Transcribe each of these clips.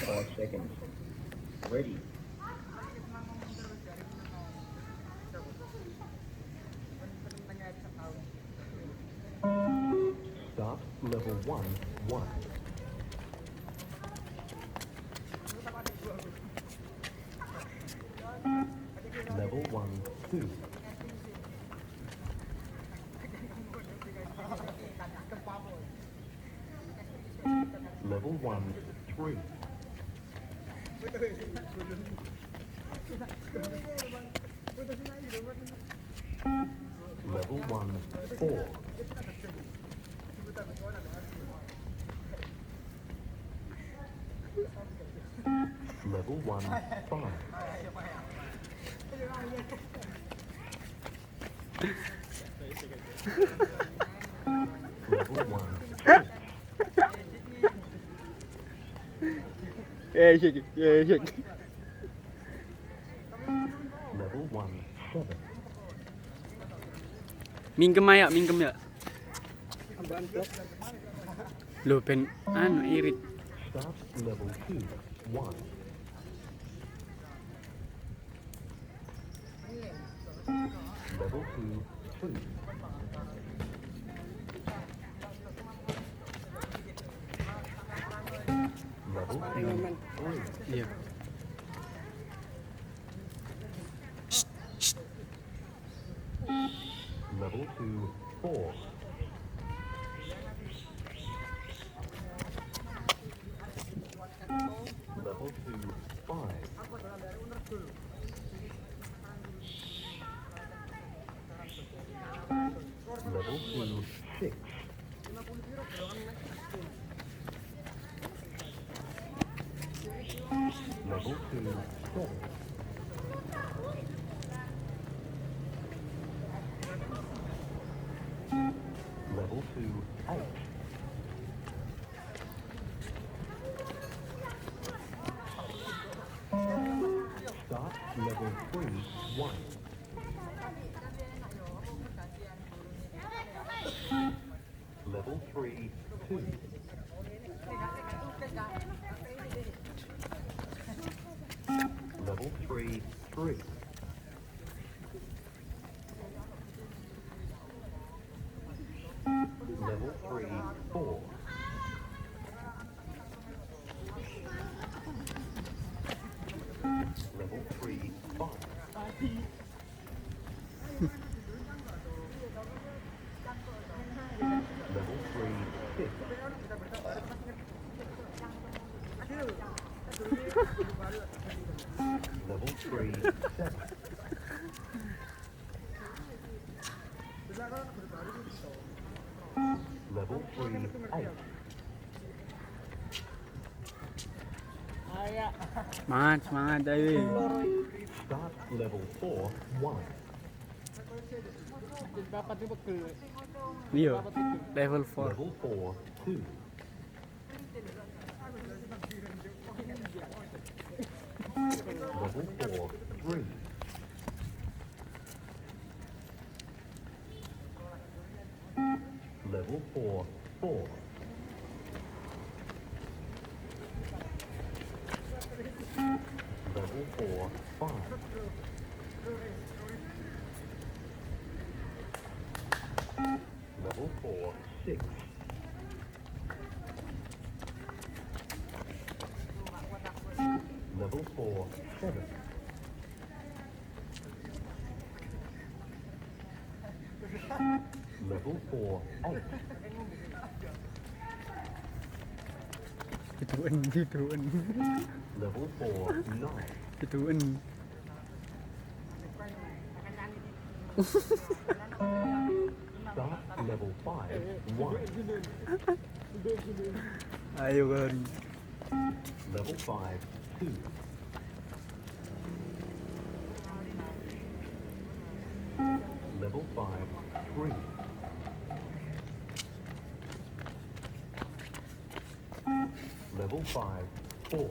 5 seconds. Ready. Start level 1, 1. Level 1, 2. Level 1, 3. Level 1, 4. Level 1, 5. Level 1, 6. Yeah, shake it. Yeah, shake it. Level 1, 7. Minggem ya. Lo ben anu irit. Start level 2, 1. Level 2, 2. Level 2, 3. Iya. Level 2, 4. Level 2, 5. Level 2, 6. Level 2, 7. Level 2, 8. Start level 3, 1. Level 3, 2. Level 3, 3. Level 3, 4. Level 3, 5. Level 3, 6. Level 3, 7. Level 3, 8. Semangat ayo. Start level 4, 1. Iya. Level 4. Level 4, 2. Level 4, 3. Level 4, 4. Level 4, 5. Level 4, 6. Level 4, 7. Level 4, 8. Dituan. Level 4, 9. Dituan. Start level 5, 1. Ayo kan. Level 5, 2. Level 5, 3. Level 5, 4.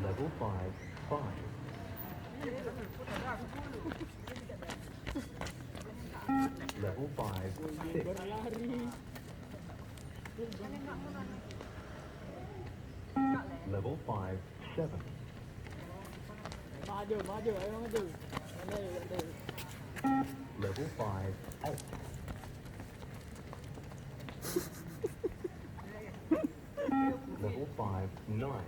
Level 5, 5. Level 5, 6. Level 5, 7. Maju, ayo maju. Ada. Level 5, 8. Level 5, 9.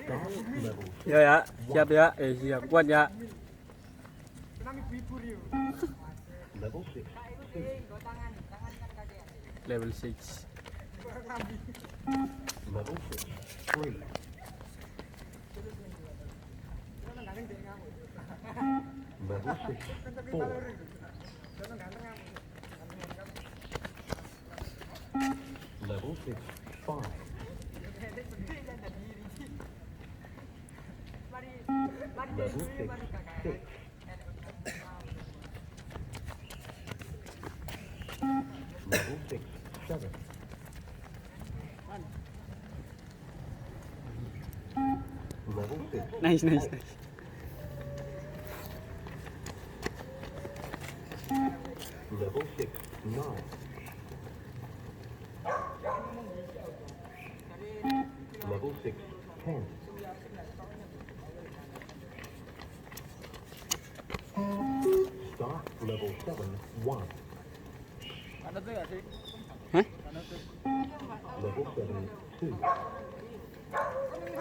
Start level Ya ya, siap ya. Siap, kuat ya. level 6, 2. Level 6. Level 6, 3. Level 6, 4. Level 6, 5. Level 6, 6. Level 6, 7. Level 6, Nice. level 6, 9. Level 6, 10. Start level 7, 1. Ada tuh ya sih? Hah? Level 7, 2.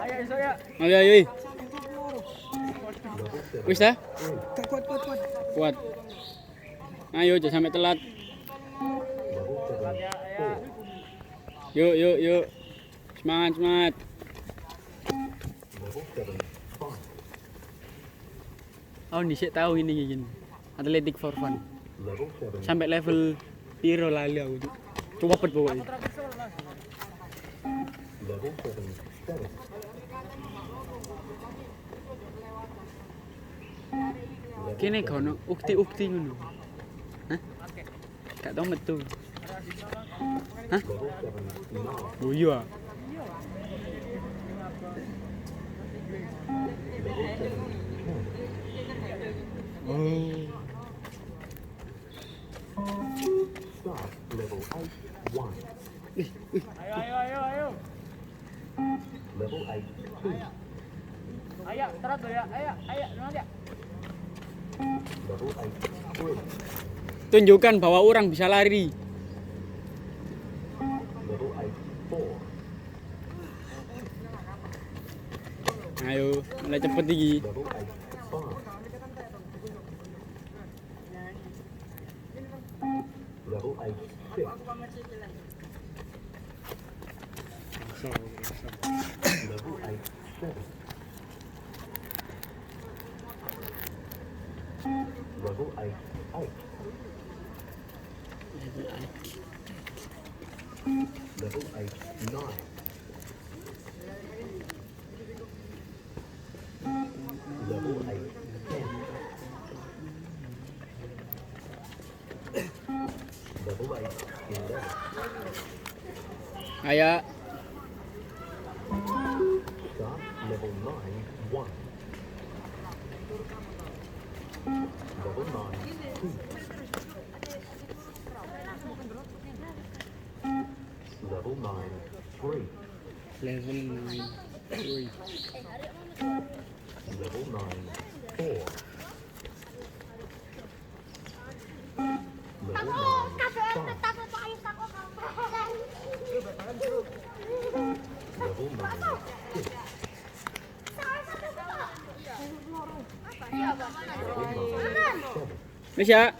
Ayo iso ya. Ayo. Level 7, Wis dah? 3. Kuat. Ayo, jangan sampai telat. Level 7, 4. Yuk. Semangat. Level 7, 5. Oh, nih saya tahu ini gini. Athletic for fun. Level 7, Sampai level piro lali aku. Coba pet pokoknya. level 7, 7. Kene kono ukti ngono. Hah? Gak tau metu. Hah? Level 7, 9. Oh iya. Level 7, 10. Oh. Start level 8, 1. Ayo. Level 8, 2. Ayo, terus tuh ya. Ayo, nanti ya. Level 8, 3. Tunjukkan bahwa orang bisa lari. Level 8, 4. Ayo, mulai cepet iki. Level 8, 5. Level 8, 6. Level 8, 7. Level 8, 8. Level 8, 9. Level 8, 10. Level 8, 11. Ayo. Start level 9, 1. Level 9, 2. Level 9, 3. Level 9. Woi. Level 9, 4. Level 9, 5. Level 9, 6. Level 9, 7. Wis ya.